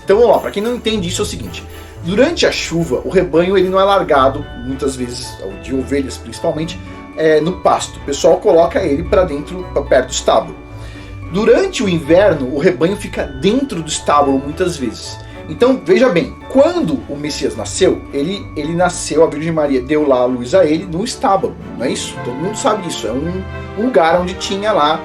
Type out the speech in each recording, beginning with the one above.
Então vamos lá, para quem não entende isso é o seguinte: durante a chuva, o rebanho ele não é largado, muitas vezes, de ovelhas principalmente, no pasto. O pessoal coloca ele para dentro, pra perto do estábulo. Durante o inverno, o rebanho fica dentro do estábulo muitas vezes. Então, veja bem, quando o Messias nasceu, ele nasceu, a Virgem Maria deu lá a luz a ele no estábulo, não é isso? Todo mundo sabe isso, é um lugar onde tinha lá,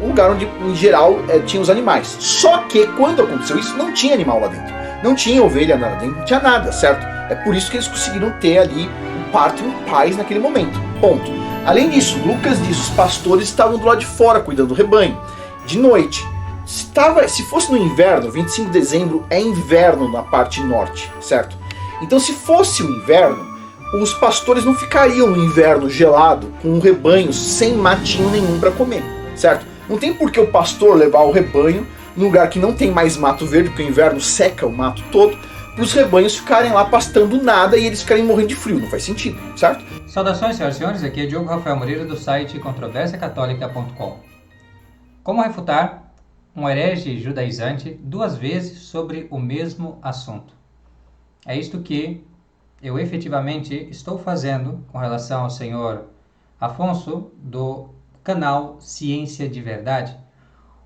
um lugar onde, em geral, tinha os animais. Só que, quando aconteceu isso, não tinha animal lá dentro. Não tinha ovelha lá dentro, não tinha nada, certo? É por isso que eles conseguiram ter ali um parto em paz naquele momento, ponto. Além disso, Lucas diz, os pastores estavam do lado de fora, cuidando do rebanho, de noite. Se fosse no inverno, 25 de dezembro é inverno na parte norte, certo? Então, se fosse o inverno, os pastores não ficariam no inverno gelado, com um rebanho sem matinho nenhum para comer, certo? Não tem por que o pastor levar o rebanho num lugar que não tem mais mato verde, porque o inverno seca o mato todo, para os rebanhos ficarem lá pastando nada e eles ficarem morrendo de frio, não faz sentido, certo? Saudações, senhoras e senhores, aqui é Diogo Rafael Moreira do site controversiacatólica.com. Como refutar um herege judaizante 2 vezes sobre o mesmo assunto? É isto que eu efetivamente estou fazendo com relação ao senhor Afonso do canal Ciência de Verdade,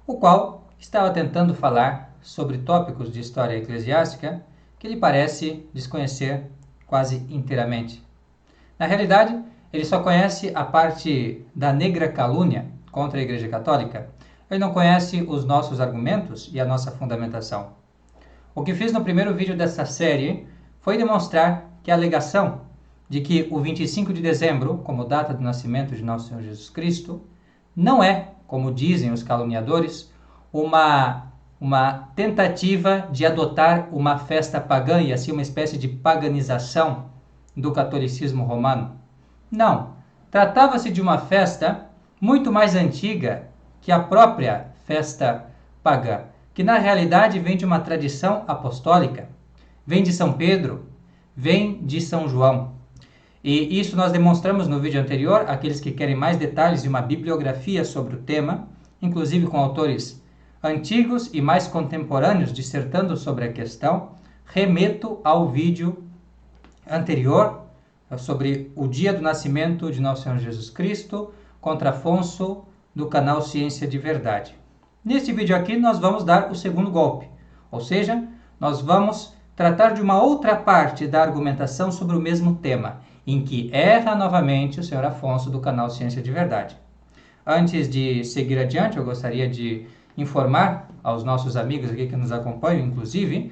o qual estava tentando falar sobre tópicos de história eclesiástica que ele parece desconhecer quase inteiramente. Na realidade, ele só conhece a parte da negra calúnia contra a Igreja Católica. Ele não conhece os nossos argumentos e a nossa fundamentação. O que fiz no primeiro vídeo dessa série foi demonstrar que a alegação de que o 25 de dezembro, como data do nascimento de nosso Senhor Jesus Cristo, não é, como dizem os caluniadores, uma tentativa de adotar uma festa pagã e assim uma espécie de paganização do catolicismo romano. Não, tratava-se de uma festa muito mais antiga que a própria festa pagã, que na realidade vem de uma tradição apostólica, vem de São Pedro, vem de São João. E isso nós demonstramos no vídeo anterior. Aqueles que querem mais detalhes e uma bibliografia sobre o tema, inclusive com autores antigos e mais contemporâneos dissertando sobre a questão, remeto ao vídeo anterior sobre o dia do nascimento de nosso Senhor Jesus Cristo, contra Afonso, do canal Ciência de Verdade. Neste vídeo aqui nós vamos dar o segundo golpe, ou seja, nós vamos tratar de uma outra parte da argumentação sobre o mesmo tema, em que erra novamente o senhor Afonso do canal Ciência de Verdade. Antes de seguir adiante, eu gostaria de informar aos nossos amigos aqui que nos acompanham, inclusive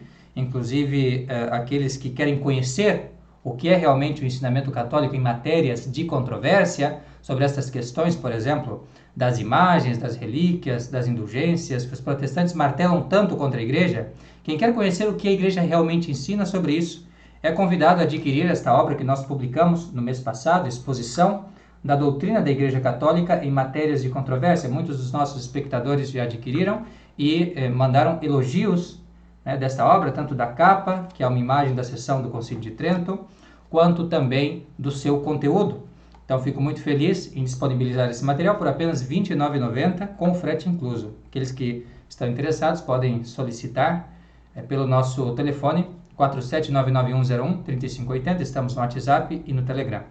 aqueles que querem conhecer o que é realmente o ensinamento católico em matérias de controvérsia, sobre essas questões, por exemplo, das imagens, das relíquias, das indulgências, que os protestantes martelam tanto contra a igreja. Quem quer conhecer o que a igreja realmente ensina sobre isso, é convidado a adquirir esta obra que nós publicamos no mês passado, Exposição da Doutrina da Igreja Católica em Matérias de Controvérsia. Muitos dos nossos espectadores já adquiriram e mandaram elogios desta obra, tanto da capa, que é uma imagem da sessão do Concílio de Trento, quanto também do seu conteúdo. Então fico muito feliz em disponibilizar esse material por apenas R$ 29,90 com frete incluso. Aqueles que estão interessados podem solicitar pelo nosso telefone 47991013580, estamos no WhatsApp e no Telegram.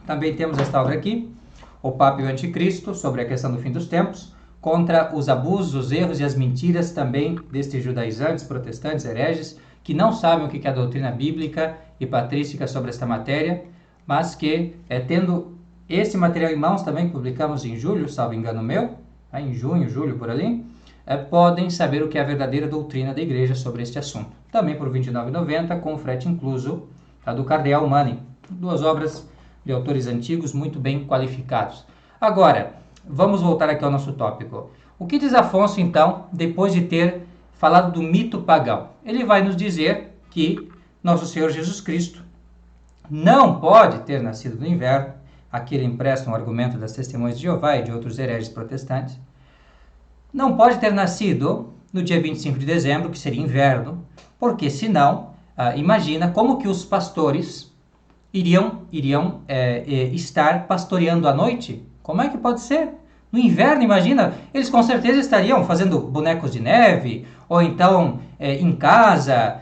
Também temos esta obra aqui, O Papa e o Anticristo, sobre a questão do fim dos tempos, contra os abusos, os erros e as mentiras também destes judaizantes, protestantes, hereges, que não sabem o que é a doutrina bíblica e patrística sobre esta matéria, mas que, tendo esse material em mãos também, que publicamos em julho, salvo engano meu, em junho, julho, por ali, podem saber o que é a verdadeira doutrina da igreja sobre este assunto. Também por R$ 29,90, com frete incluso, do Cardeal Manning. 2 obras de autores antigos muito bem qualificados. Agora, vamos voltar aqui ao nosso tópico. O que diz Afonso, então, depois de ter falado do mito pagão? Ele vai nos dizer que nosso Senhor Jesus Cristo não pode ter nascido no inverno. Aqui ele empresta um argumento das Testemunhas de Jeová e de outros hereges protestantes. Não pode ter nascido no dia 25 de dezembro, que seria inverno, porque senão, imagina como que os pastores iriam estar pastoreando à noite. Como é que pode ser? No inverno, imagina, eles com certeza estariam fazendo bonecos de neve, ou então em casa,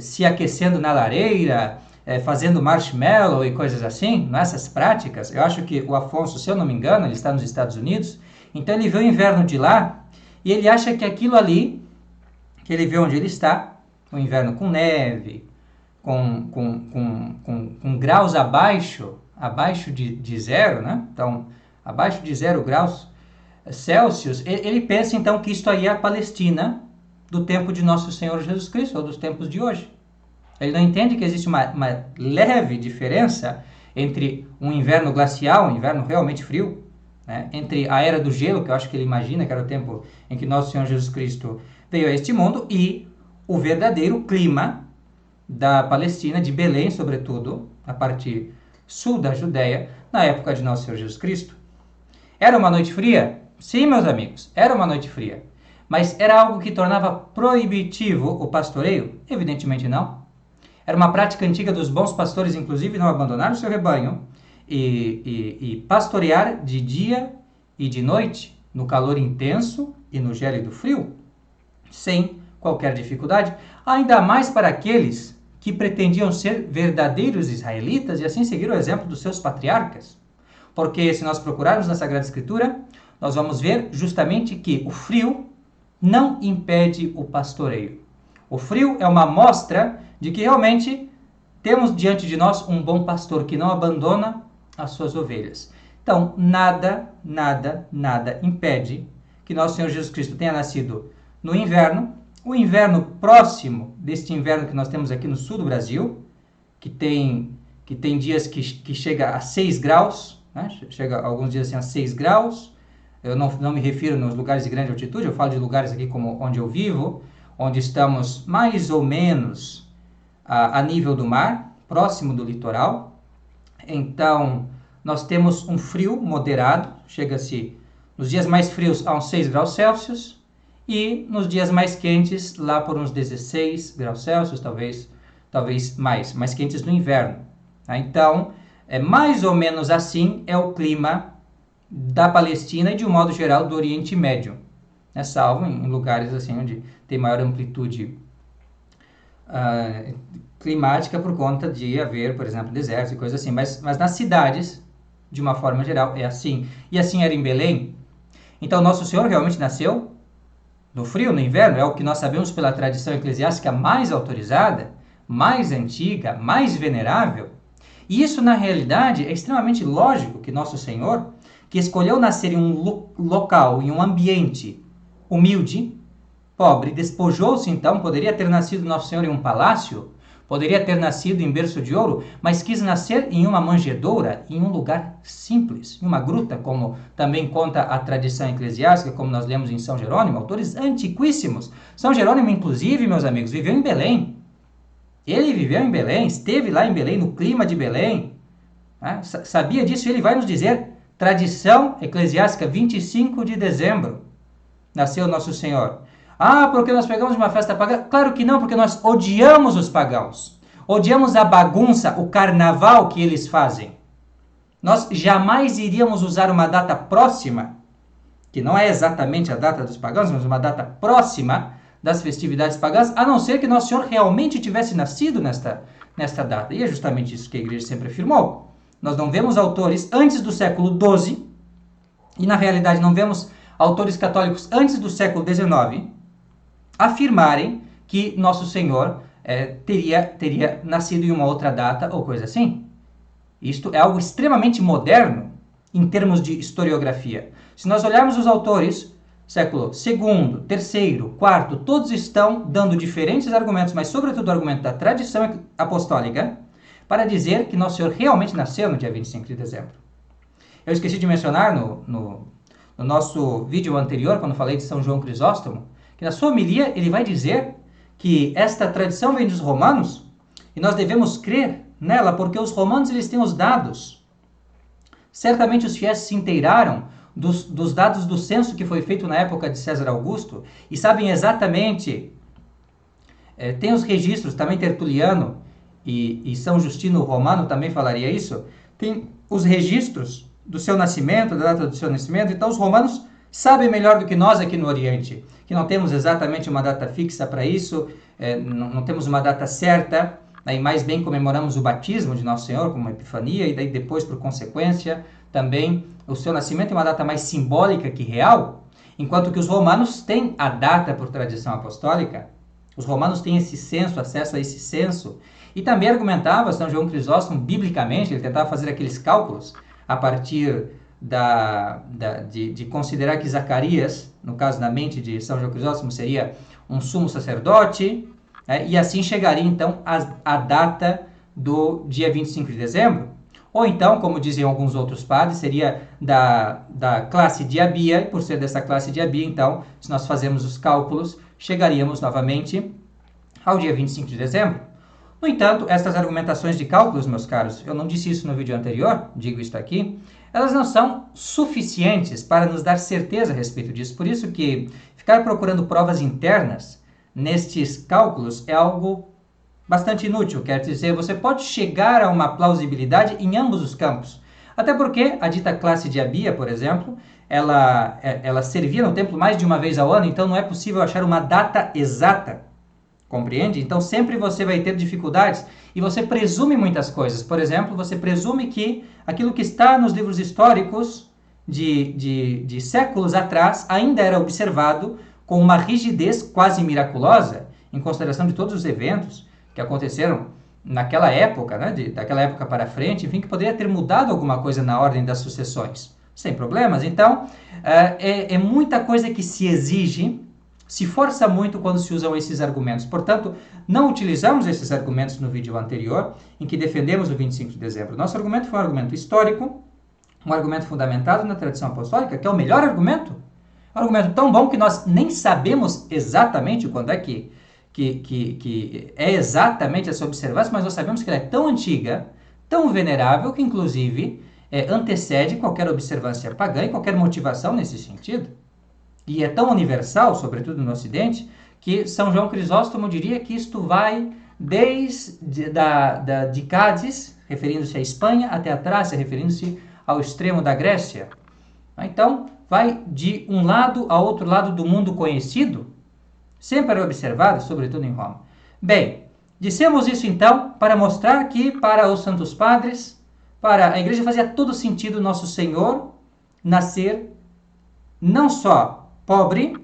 se aquecendo na lareira, fazendo marshmallow e coisas assim, nessas práticas. Eu acho que o Afonso, se eu não me engano, ele está nos Estados Unidos, então ele vê o inverno de lá e ele acha que aquilo ali, que ele vê onde ele está, o inverno com neve, com graus abaixo de zero, né? Então, abaixo de 0 graus Celsius, ele pensa então que isto aí é a Palestina do tempo de Nosso Senhor Jesus Cristo, ou dos tempos de hoje. Ele não entende que existe uma leve diferença entre um inverno glacial, um inverno realmente frio, né? Entre a Era do Gelo, que eu acho que ele imagina que era o tempo em que Nosso Senhor Jesus Cristo veio a este mundo, e o verdadeiro clima da Palestina, de Belém, sobretudo, a parte sul da Judéia, na época de Nosso Senhor Jesus Cristo. Era uma noite fria? Sim, meus amigos, era uma noite fria. Mas era algo que tornava proibitivo o pastoreio? Evidentemente não. Era uma prática antiga dos bons pastores, inclusive, não abandonar o seu rebanho e pastorear de dia e de noite, no calor intenso e no gélido frio, sem qualquer dificuldade, ainda mais para aqueles que pretendiam ser verdadeiros israelitas e assim seguir o exemplo dos seus patriarcas. Porque se nós procurarmos na Sagrada Escritura, nós vamos ver justamente que o frio não impede o pastoreio. O frio é uma amostra de que realmente temos diante de nós um bom pastor que não abandona as suas ovelhas. Então, nada impede que nosso Senhor Jesus Cristo tenha nascido no inverno, o inverno próximo deste inverno que nós temos aqui no sul do Brasil, que tem dias que chega a 6 graus, né? Chega alguns dias assim a 6 graus. Eu não me refiro nos lugares de grande altitude, eu falo de lugares aqui como onde eu vivo, onde estamos mais ou menos a nível do mar, próximo do litoral. Então, nós temos um frio moderado, chega-se nos dias mais frios a uns 6 graus Celsius, e nos dias mais quentes, lá por uns 16 graus Celsius, talvez mais quentes no inverno. Então, mais ou menos assim é o clima da Palestina e, de um modo geral, do Oriente Médio, né? Salvo em lugares assim onde tem maior amplitude climática por conta de haver, por exemplo, desertos e coisas assim. Mas nas cidades, de uma forma geral, é assim. E assim era em Belém. Então, Nosso Senhor realmente nasceu no frio, no inverno, é o que nós sabemos pela tradição eclesiástica mais autorizada, mais antiga, mais venerável. E isso, na realidade, é extremamente lógico que Nosso Senhor, que escolheu nascer em um local, em um ambiente humilde, pobre, despojou-se então, poderia ter nascido Nosso Senhor em um palácio, poderia ter nascido em berço de ouro, mas quis nascer em uma manjedoura, em um lugar simples, em uma gruta, como também conta a tradição eclesiástica, como nós lemos em São Jerônimo, autores antiquíssimos. São Jerônimo, inclusive, meus amigos, viveu em Belém. Ele viveu em Belém, esteve lá em Belém, no clima de Belém, né? Sabia disso, e ele vai nos dizer, tradição eclesiástica, 25 de dezembro, nasceu Nosso Senhor. Ah, porque nós pegamos uma festa pagã? Claro que não, porque nós odiamos os pagãos. Odiamos a bagunça, o carnaval que eles fazem. Nós jamais iríamos usar uma data próxima, que não é exatamente a data dos pagãos, mas uma data próxima das festividades pagãs, a não ser que Nosso Senhor realmente tivesse nascido nesta data. E é justamente isso que a igreja sempre afirmou. Nós não vemos autores antes do século XII, e na realidade não vemos autores católicos antes do século XIX, afirmarem que Nosso Senhor teria nascido em uma outra data ou coisa assim. Isto é algo extremamente moderno em termos de historiografia. Se nós olharmos os autores, século II, III, IV, todos estão dando diferentes argumentos, mas sobretudo o argumento da tradição apostólica, para dizer que Nosso Senhor realmente nasceu no dia 25 de dezembro. Eu esqueci de mencionar no nosso vídeo anterior, quando falei de São João Crisóstomo, que na sua homilia ele vai dizer que esta tradição vem dos romanos e nós devemos crer nela porque os romanos eles têm os dados. Certamente os fiéis se inteiraram dos dados do censo que foi feito na época de César Augusto e sabem exatamente, tem os registros, também Tertuliano e São Justino Romano também falaria isso, tem os registros do seu nascimento, da data do seu nascimento. Então os romanos sabem melhor do que nós aqui no Oriente, que não temos exatamente uma data fixa para isso, não temos uma data certa, e mais bem comemoramos o batismo de Nosso Senhor como uma epifania, e daí depois, por consequência, também o seu nascimento é uma data mais simbólica que real, enquanto que os romanos têm a data por tradição apostólica. Os romanos têm esse senso, acesso a esse senso, e também argumentava São João Crisóstomo biblicamente, ele tentava fazer aqueles cálculos a partir de considerar que Zacarias, no caso na mente de São João Crisóstomo, seria um sumo sacerdote, e assim chegaria então a data do dia 25 de dezembro. Ou então, como diziam alguns outros padres, seria da classe de Abia, e por ser dessa classe de Abia, então, se nós fazemos os cálculos, chegaríamos novamente ao dia 25 de dezembro. No entanto, estas argumentações de cálculos, meus caros, eu não disse isso no vídeo anterior, digo isto aqui, elas não são suficientes para nos dar certeza a respeito disso. Por isso que ficar procurando provas internas nestes cálculos é algo bastante inútil. Quer dizer, você pode chegar a uma plausibilidade em ambos os campos. Até porque a dita classe de Abia, por exemplo, ela servia no templo mais de uma vez ao ano, então não é possível achar uma data exata. Compreende? Então sempre você vai ter dificuldades e você presume muitas coisas. Por exemplo, você presume que aquilo que está nos livros históricos de séculos atrás ainda era observado com uma rigidez quase miraculosa, em consideração de todos os eventos que aconteceram naquela época, né, daquela época para frente, enfim, que poderia ter mudado alguma coisa na ordem das sucessões. Sem problemas. Então, é muita coisa que se exige, se força muito quando se usam esses argumentos. Portanto, não utilizamos esses argumentos no vídeo anterior, em que defendemos o 25 de dezembro. Nosso argumento foi um argumento histórico, um argumento fundamentado na tradição apostólica, que é o melhor argumento. Um argumento tão bom que nós nem sabemos exatamente quando é que é exatamente essa observância, mas nós sabemos que ela é tão antiga, tão venerável, que inclusive antecede qualquer observância pagã e qualquer motivação nesse sentido. E é tão universal, sobretudo no Ocidente, que São João Crisóstomo diria que isto vai desde de Cádiz, referindo-se à Espanha, até a Trácia, referindo-se ao extremo da Grécia. Então, vai de um lado ao outro lado do mundo conhecido, sempre era observado, sobretudo em Roma. Bem, dissemos isso então para mostrar que para os Santos Padres, para a Igreja fazia todo sentido Nosso Senhor nascer não só pobre,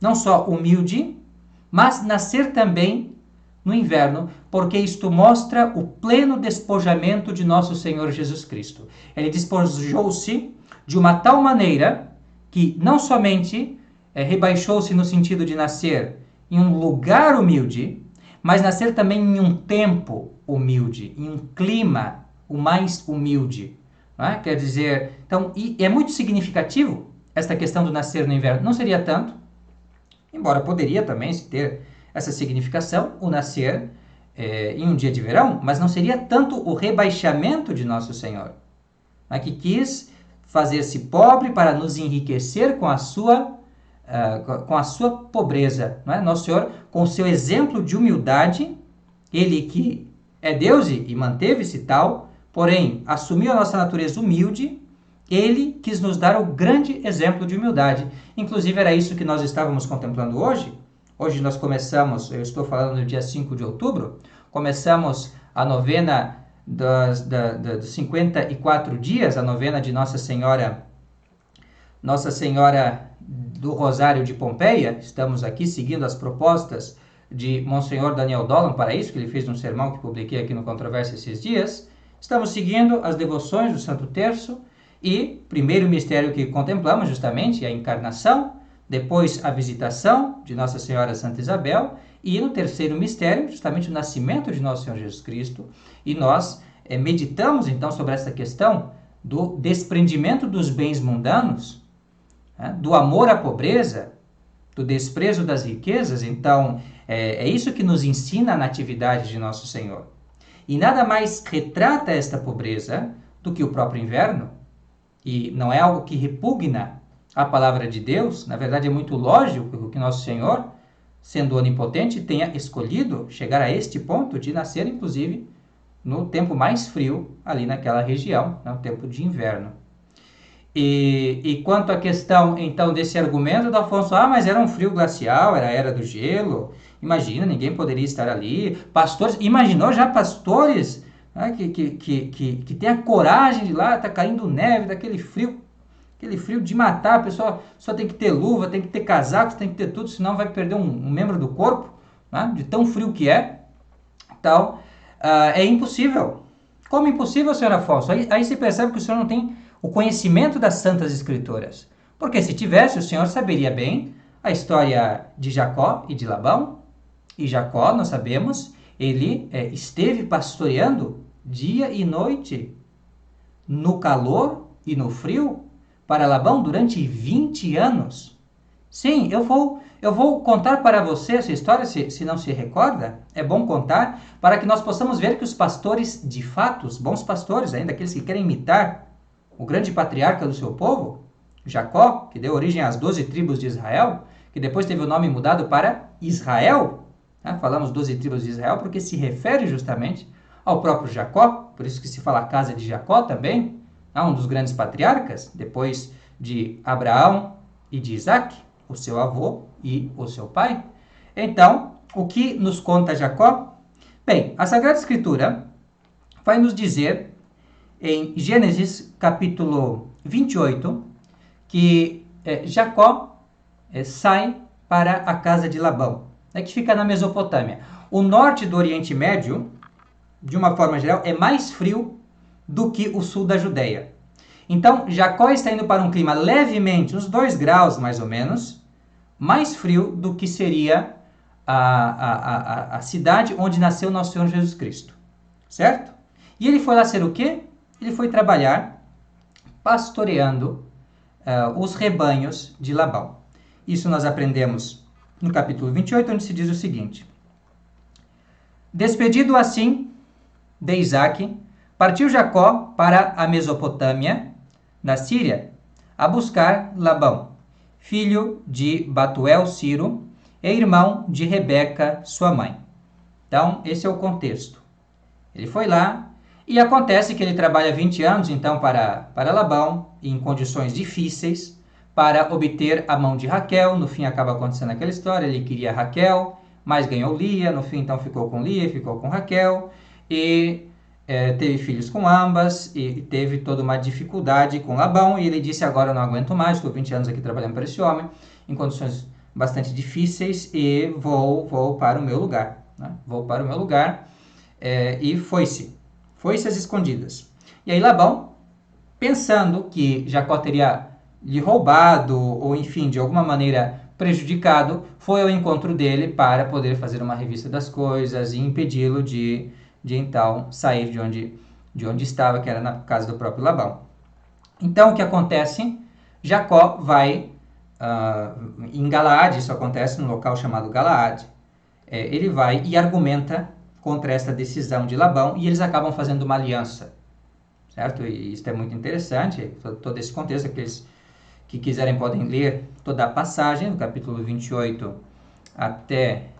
não só humilde, mas nascer também no inverno, porque isto mostra o pleno despojamento de Nosso Senhor Jesus Cristo. Ele despojou-se de uma tal maneira que não somente rebaixou-se no sentido de nascer em um lugar humilde, mas nascer também em um tempo humilde, em um clima o mais humilde. Não é? Quer dizer, então, e é muito significativo esta questão do nascer no inverno. Não seria tanto, embora poderia também ter essa significação, o nascer em um dia de verão, mas não seria tanto o rebaixamento de Nosso Senhor, que quis fazer-se pobre para nos enriquecer com a sua pobreza. Não é? Nosso Senhor, com o seu exemplo de humildade, ele que é Deus e manteve-se tal, porém assumiu a nossa natureza humilde, ele quis nos dar o grande exemplo de humildade. Inclusive era isso que nós estávamos contemplando hoje. Hoje nós começamos, eu estou falando no dia 5 de outubro, começamos a novena dos 54 dias, a novena de Nossa Senhora do Rosário de Pompeia. Estamos aqui seguindo as propostas de Monsenhor Daniel Dolan para isso, que ele fez um sermão que publiquei aqui no Controvérsia esses dias. Estamos seguindo as devoções do Santo Terço e primeiro mistério que contemplamos justamente a encarnação, depois a visitação de Nossa Senhora Santa Isabel e no terceiro mistério justamente o nascimento de Nosso Senhor Jesus Cristo. E nós meditamos então sobre essa questão do desprendimento dos bens mundanos, do amor à pobreza, do desprezo das riquezas. Então, é isso que nos ensina a natividade de Nosso Senhor. E nada mais retrata esta pobreza do que o próprio inverno. E não é algo que repugna a palavra de Deus. Na verdade, é muito lógico que Nosso Senhor, sendo onipotente, tenha escolhido chegar a este ponto de nascer, inclusive, no tempo mais frio, ali naquela região, no tempo de inverno. E quanto à questão, então, desse argumento do Afonso, mas era um frio glacial, era a era do gelo, imagina, ninguém poderia estar ali, pastores, imaginou já pastores, né, que tem a coragem de ir lá, tá caindo neve, daquele frio, aquele frio de matar, a pessoa só tem que ter luva, tem que ter casaco, tem que ter tudo, senão vai perder um membro do corpo, né, de tão frio que é. Então, é impossível. Como impossível, senhor Afonso? Aí se percebe que o senhor não tem o conhecimento das Santas Escrituras. Porque se tivesse, o senhor saberia bem a história de Jacó e de Labão. E Jacó, nós sabemos, ele esteve pastoreando dia e noite, no calor e no frio, para Labão durante 20 anos. Sim, eu vou contar para você essa história, se não se recorda. É bom contar para que nós possamos ver que os pastores, de fato, os bons pastores, ainda aqueles que querem imitar o grande patriarca do seu povo, Jacó, que deu origem às 12 tribos de Israel, que depois teve o nome mudado para Israel. Né? Falamos 12 tribos de Israel porque se refere justamente ao próprio Jacó, por isso que se fala a casa de Jacó também, um dos grandes patriarcas, depois de Abraão e de Isaac, o seu avô e o seu pai. Então, o que nos conta Jacó? Bem, a Sagrada Escritura vai nos dizer, em Gênesis capítulo 28, que Jacó sai para a casa de Labão, que fica na Mesopotâmia. O norte do Oriente Médio, de uma forma geral, é mais frio do que o sul da Judéia. Então, Jacó está indo para um clima levemente, uns 2 graus mais ou menos, mais frio do que seria a cidade onde nasceu nosso Senhor Jesus Cristo. Certo? E ele foi lá ser o quê? Ele foi trabalhar pastoreando os rebanhos de Labão. Isso nós aprendemos no capítulo 28, onde se diz o seguinte: despedido assim de Isaac, partiu Jacó para a Mesopotâmia, na Síria, a buscar Labão, filho de Batuel Ciro e irmão de Rebeca, sua mãe. Então, esse é o contexto. Ele foi lá e acontece que ele trabalha 20 anos, então, para Labão, em condições difíceis, para obter a mão de Raquel. No fim, acaba acontecendo aquela história, ele queria Raquel, mas ganhou Lia, no fim, então, ficou com Lia, ficou com Raquel, e teve filhos com ambas, e teve toda uma dificuldade com Labão, e ele disse, agora eu não aguento mais, estou 20 anos aqui trabalhando para esse homem, em condições bastante difíceis, e vou para o meu lugar. Né? Vou para o meu lugar, e foi-se às escondidas. E aí Labão, pensando que Jacó teria lhe roubado, ou enfim, de alguma maneira prejudicado, foi ao encontro dele para poder fazer uma revista das coisas e impedi-lo de então sair de onde estava, que era na casa do próprio Labão. Então o que acontece? Jacó vai em Galaade, isso acontece num local chamado Galaade, ele vai e argumenta contra esta decisão de Labão e eles acabam fazendo uma aliança, certo? E isso é muito interessante, todo esse contexto. Aqueles que quiserem podem ler toda a passagem, do capítulo 28 até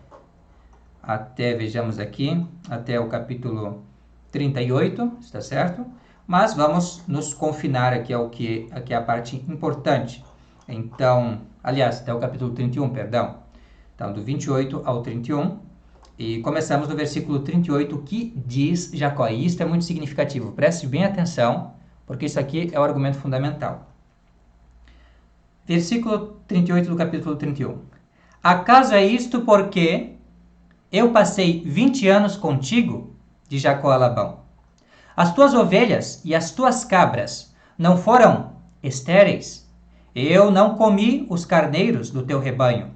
vejamos aqui, até o capítulo 38, está certo? Mas vamos nos confinar aqui aqui é a parte importante. Então, aliás, até o capítulo 31, perdão. Então, do 28 ao 31, e começamos no versículo 38, que diz Jacó. E isso é muito significativo, preste bem atenção, porque isso aqui é o argumento fundamental. Versículo 38 do capítulo 31. Acaso é isto porque eu passei 20 anos contigo, de Jacó a Labão. As tuas ovelhas e as tuas cabras não foram estéreis? Eu não comi os carneiros do teu rebanho.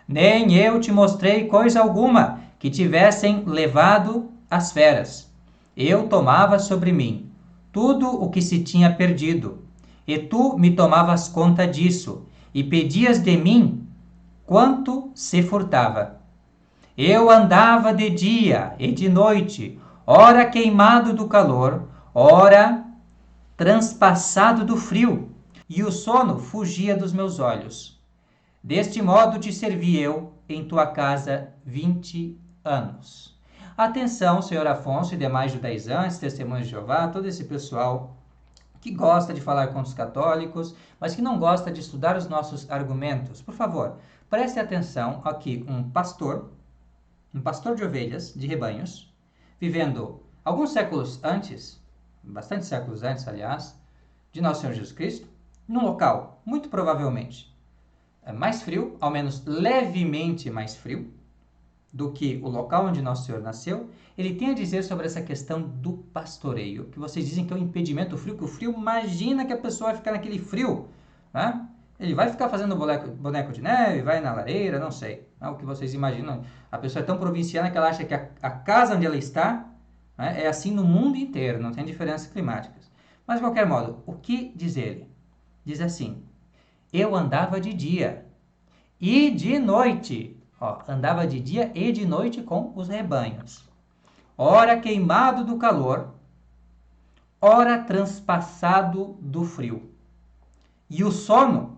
Nem eu te mostrei coisa alguma que tivessem levado as feras. Eu tomava sobre mim tudo o que se tinha perdido, e tu me tomavas conta disso, e pedias de mim quanto se furtava. Eu andava de dia e de noite, ora queimado do calor, ora transpassado do frio, e o sono fugia dos meus olhos. Deste modo te servi eu em tua casa 20 anos. Atenção, senhor Afonso e demais judaizantes, testemunhos de Jeová, todo esse pessoal que gosta de falar contra os católicos, mas que não gosta de estudar os nossos argumentos. Por favor, preste atenção aqui, um pastor de ovelhas, de rebanhos, vivendo alguns séculos antes, bastante séculos antes, aliás, de Nosso Senhor Jesus Cristo, num local, muito provavelmente, mais frio, ao menos levemente mais frio, do que o local onde Nosso Senhor nasceu, ele tem a dizer sobre essa questão do pastoreio, que vocês dizem que é um impedimento do frio, que o frio, imagina que a pessoa vai ficar naquele frio, né? Ele vai ficar fazendo boneco de neve, vai na lareira, não sei, é o que vocês imaginam. A pessoa é tão provinciana que ela acha que a casa onde ela está, né, é assim no mundo inteiro, não tem diferenças climáticas. Mas, de qualquer modo, o que diz ele? Diz assim: eu andava de dia e de noite. Andava de dia e de noite com os rebanhos. Ora queimado do calor, ora transpassado do frio. E o sono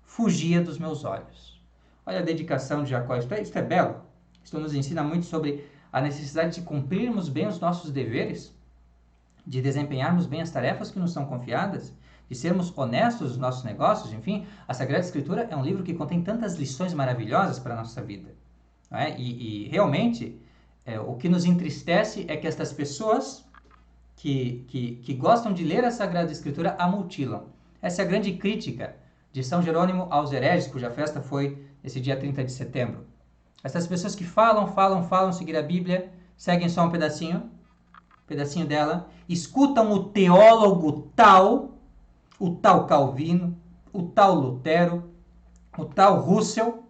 fugia dos meus olhos. Olha a dedicação de Jacó. Isto é belo. Isto nos ensina muito sobre a necessidade de cumprirmos bem os nossos deveres, de desempenharmos bem as tarefas que nos são confiadas, de sermos honestos nos nossos negócios. Enfim, a Sagrada Escritura é um livro que contém tantas lições maravilhosas para a nossa vida. Não é? E realmente, o que nos entristece é que estas pessoas que gostam de ler a Sagrada Escritura a mutilam. Essa é a grande crítica de São Jerônimo aos hereges, cuja festa foi esse dia 30 de setembro. Essas pessoas que falam seguir a Bíblia, seguem só um pedacinho dela, escutam o teólogo tal, o tal Calvino, o tal Lutero, o tal Russell,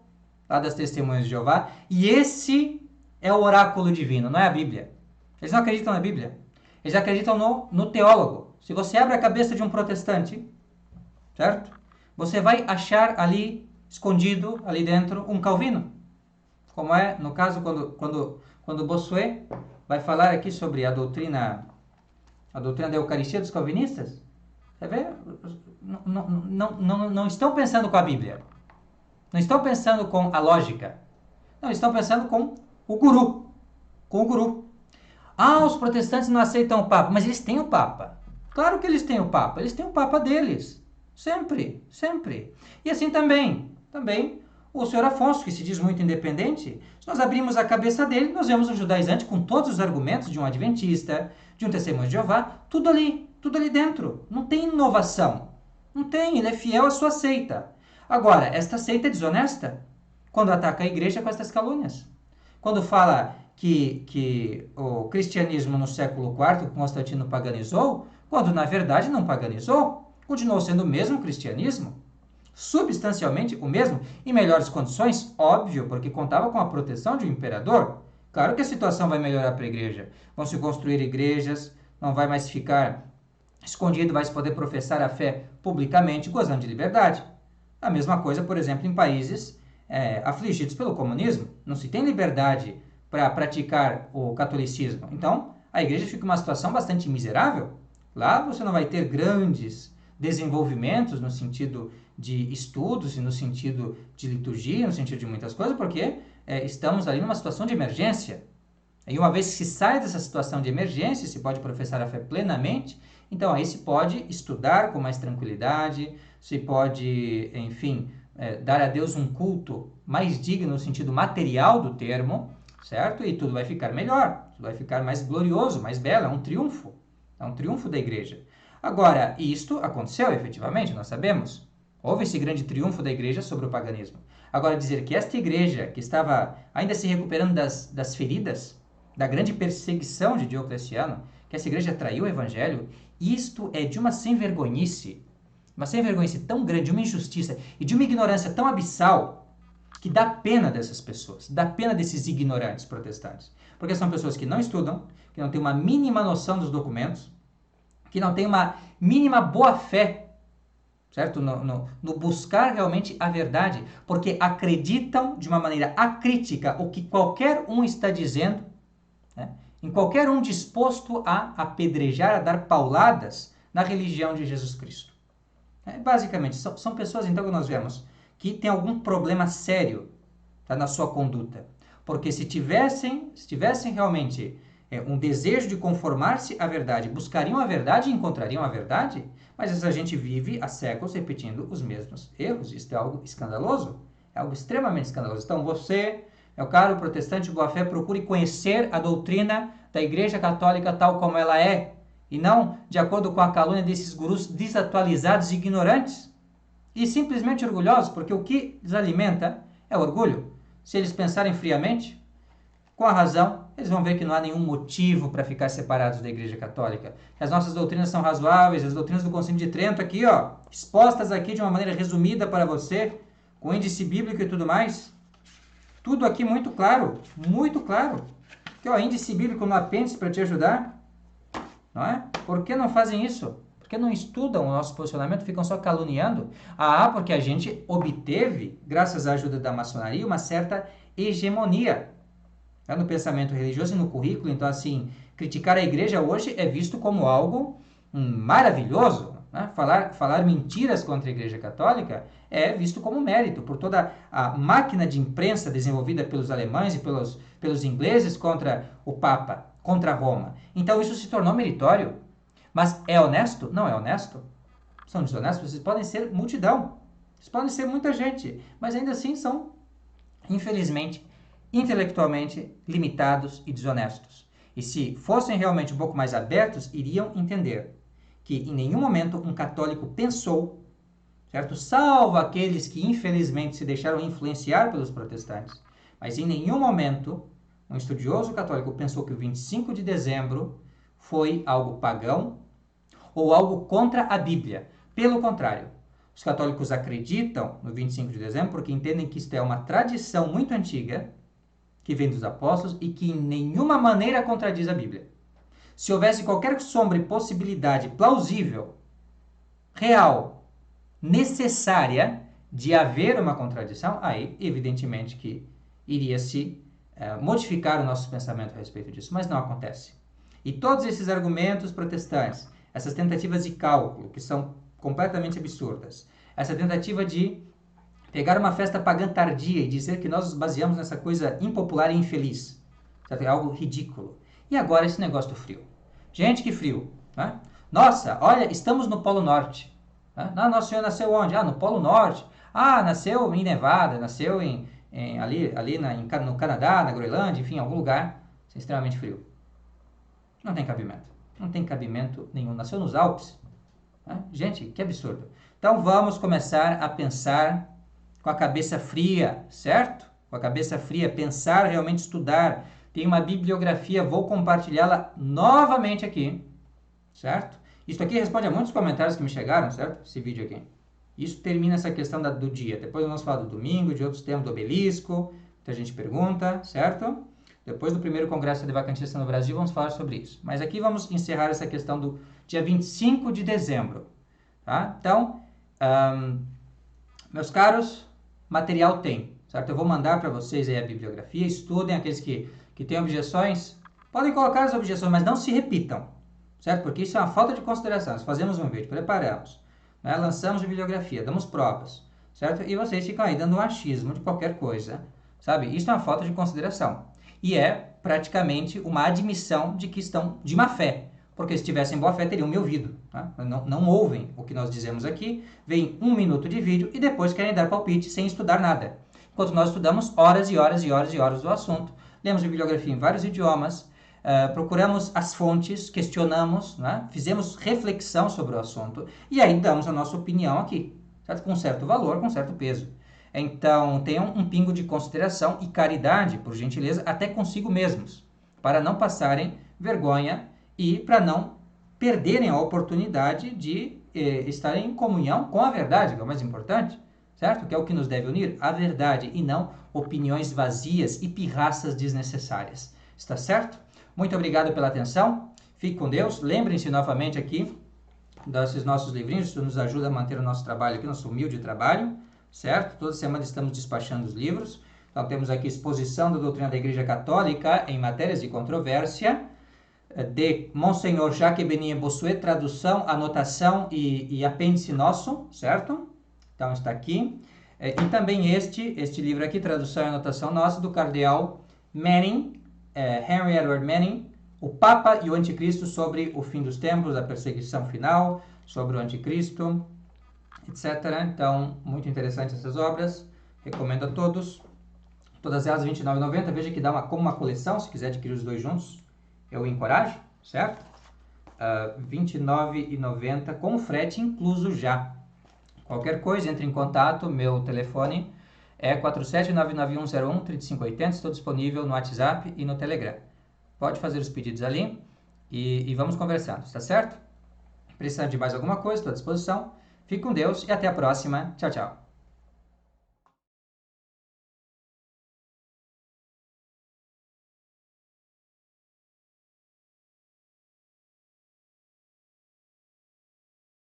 lá das Testemunhas de Jeová, e esse é o oráculo divino, não é a Bíblia. Eles não acreditam na Bíblia, eles acreditam no teólogo. Se você abre a cabeça de um protestante, certo? Você vai achar ali, escondido, ali dentro, um Calvino. Como é, no caso, quando Bossuet vai falar aqui sobre a doutrina da Eucaristia dos calvinistas. Você vê? Não estão pensando com a Bíblia. Não estão pensando com a lógica. Não, estão pensando com o guru. Com o guru. Os protestantes não aceitam o Papa, mas eles têm o Papa. Claro que eles têm o Papa. Eles têm o Papa deles. Sempre, sempre. E assim também o senhor Afonso, que se diz muito independente, se nós abrimos a cabeça dele, nós vemos um judaizante com todos os argumentos de um adventista, de um testemunho de Jeová, tudo ali dentro. Não tem inovação. Não tem, ele é fiel à sua seita. Agora, esta seita é desonesta quando ataca a igreja com estas calúnias. Quando fala que o cristianismo no século IV, Constantino paganizou, quando na verdade não paganizou, continuou sendo o mesmo cristianismo, substancialmente o mesmo, em melhores condições, óbvio, porque contava com a proteção de um imperador. Claro que a situação vai melhorar para a igreja. Vão se construir igrejas, não vai mais ficar escondido, vai se poder professar a fé publicamente, gozando de liberdade. A mesma coisa, por exemplo, em países afligidos pelo comunismo. Não se tem liberdade para praticar o catolicismo. Então, a igreja fica em uma situação bastante miserável. Lá você não vai ter grandes desenvolvimentos no sentido de estudos e no sentido de liturgia, no sentido de muitas coisas, porque estamos ali numa situação de emergência. E uma vez que se sai dessa situação de emergência, se pode professar a fé plenamente, então aí se pode estudar com mais tranquilidade, se pode, enfim, dar a Deus um culto mais digno no sentido material do termo, certo? E tudo vai ficar melhor, tudo vai ficar mais glorioso, mais belo, é um triunfo da igreja. Agora, isto aconteceu efetivamente, nós sabemos. Houve esse grande triunfo da igreja sobre o paganismo. Agora, dizer que esta igreja, que estava ainda se recuperando das feridas, da grande perseguição de Diocleciano, que essa igreja traiu o evangelho, isto é de uma sem-vergonhice tão grande, de uma injustiça e de uma ignorância tão abissal, que dá pena dessas pessoas, dá pena desses ignorantes protestantes. Porque são pessoas que não estudam, que não têm uma mínima noção dos documentos, que não têm uma mínima boa-fé, certo? No buscar realmente a verdade, porque acreditam de uma maneira acrítica o que qualquer um está dizendo, né? Em qualquer um disposto a apedrejar, a dar pauladas na religião de Jesus Cristo. Basicamente, são pessoas, então, que nós vemos que têm algum problema sério, tá, na sua conduta. Porque se tivessem realmente um desejo de conformar-se à verdade, buscariam a verdade e encontrariam a verdade, Mas essa gente vive há séculos repetindo os mesmos erros. Isso é algo escandaloso. É algo extremamente escandaloso. Então você, meu caro protestante de boa fé, procure conhecer a doutrina da Igreja Católica tal como ela é, e não de acordo com a calúnia desses gurus desatualizados e ignorantes, e simplesmente orgulhosos, porque o que os alimenta é orgulho. Se eles pensarem friamente, com a razão, eles vão ver que não há nenhum motivo para ficar separados da Igreja Católica. As nossas doutrinas são razoáveis, as doutrinas do Concílio de Trento aqui, ó, expostas aqui de uma maneira resumida para você, com índice bíblico e tudo mais. Tudo aqui muito claro, muito claro. Aqui, ó, índice bíblico no apêndice para te ajudar. Não é? Por que não fazem isso? Por que não estudam o nosso posicionamento, ficam só caluniando? Ah, porque a gente obteve, graças à ajuda da maçonaria, uma certa hegemonia no pensamento religioso e no currículo. Então, assim, criticar a igreja hoje é visto como algo maravilhoso. Né? Falar mentiras contra a Igreja Católica é visto como mérito, por toda a máquina de imprensa desenvolvida pelos alemães e pelos ingleses contra o Papa, contra Roma. Então isso se tornou meritório. Mas é honesto? Não é honesto. São desonestos? Vocês podem ser multidão. Vocês podem ser muita gente, mas ainda assim são, infelizmente, intelectualmente limitados e desonestos. E se fossem realmente um pouco mais abertos, iriam entender que em nenhum momento um católico pensou, certo? Salvo aqueles que infelizmente se deixaram influenciar pelos protestantes, mas em nenhum momento um estudioso católico pensou que o 25 de dezembro foi algo pagão ou algo contra a Bíblia. Pelo contrário, os católicos acreditam no 25 de dezembro porque entendem que isto é uma tradição muito antiga que vem dos apóstolos e que em nenhuma maneira contradiz a Bíblia. Se houvesse qualquer sombra e possibilidade plausível, real, necessária de haver uma contradição, aí evidentemente que iria se modificar o nosso pensamento a respeito disso, mas não acontece. E todos esses argumentos protestantes, essas tentativas de cálculo, que são completamente absurdas, essa tentativa de pegar uma festa pagã tardia e dizer que nós nos baseamos nessa coisa impopular e infeliz, certo? É algo ridículo. E agora esse negócio do frio. Gente, que frio. Né? Nossa, olha, estamos no Polo Norte. Né? Nosso Senhor nasceu onde? No Polo Norte. Nasceu em Nevada, nasceu ali no Canadá, na Groenlândia, enfim, em algum lugar extremamente frio. Não tem cabimento. Não tem cabimento nenhum. Nasceu nos Alpes. Né? Gente, que absurdo. Então vamos começar a pensar com a cabeça fria, certo? Com a cabeça fria, pensar, realmente estudar. Tem uma bibliografia, vou compartilhá-la novamente aqui, certo? Isso aqui responde a muitos comentários que me chegaram, certo? Esse vídeo aqui. Isso termina essa questão do dia. Depois vamos falar do domingo, de outros temas, do obelisco, muita gente pergunta, certo? Depois do primeiro congresso de vacantista no Brasil, vamos falar sobre isso. Mas aqui vamos encerrar essa questão do dia 25 de dezembro, tá? Então, meus caros, material tem, certo? Eu vou mandar para vocês aí a bibliografia, estudem. Aqueles que têm objeções, podem colocar as objeções, mas não se repitam, certo? Porque isso é uma falta de consideração. Nós fazemos um vídeo, preparamos, né? Lançamos a bibliografia, damos provas, certo? E vocês ficam aí dando um achismo de qualquer coisa, sabe? Isso é uma falta de consideração. E é praticamente uma admissão de que estão de má fé, porque se tivessem boa fé teriam me ouvido. Tá? Não ouvem o que nós dizemos aqui, veem 1 minuto de vídeo e depois querem dar palpite sem estudar nada. Enquanto nós estudamos horas e horas e horas e horas do assunto, lemos a bibliografia em vários idiomas, procuramos as fontes, questionamos, né? Fizemos reflexão sobre o assunto e aí damos a nossa opinião aqui, certo? Com certo valor, com certo peso. Então, tenham um pingo de consideração e caridade, por gentileza, até consigo mesmos, para não passarem vergonha e para não perderem a oportunidade de estarem em comunhão com a verdade, que é o mais importante, certo? Que é o que nos deve unir, a verdade, e não opiniões vazias e pirraças desnecessárias. Está certo? Muito obrigado pela atenção, fique com Deus, lembrem-se novamente aqui desses nossos livrinhos, isso nos ajuda a manter o nosso trabalho aqui, nosso humilde trabalho, certo? Toda semana estamos despachando os livros. Então temos aqui exposição da doutrina da Igreja Católica em matérias de controvérsia, de Monsenhor Jacques Beninha Bossuet, tradução, anotação e apêndice nosso, certo? Então está aqui. E também este livro aqui, tradução e anotação nossa, do cardeal Manning, Henry Edward Manning, O Papa e o Anticristo, sobre o fim dos tempos, a perseguição final, sobre o anticristo, etc. Então, muito interessante essas obras, recomendo a todos. Todas elas R$ 29,90. Veja que dá como uma coleção, se quiser adquirir os dois juntos, eu encorajo, certo? R$ 29,90 com frete incluso já. Qualquer coisa, entre em contato, meu telefone é 47991013580, estou disponível no WhatsApp e no Telegram. Pode fazer os pedidos ali e vamos conversando, tá certo? Precisando de mais alguma coisa, estou à disposição. Fique com Deus e até a próxima. Tchau, tchau.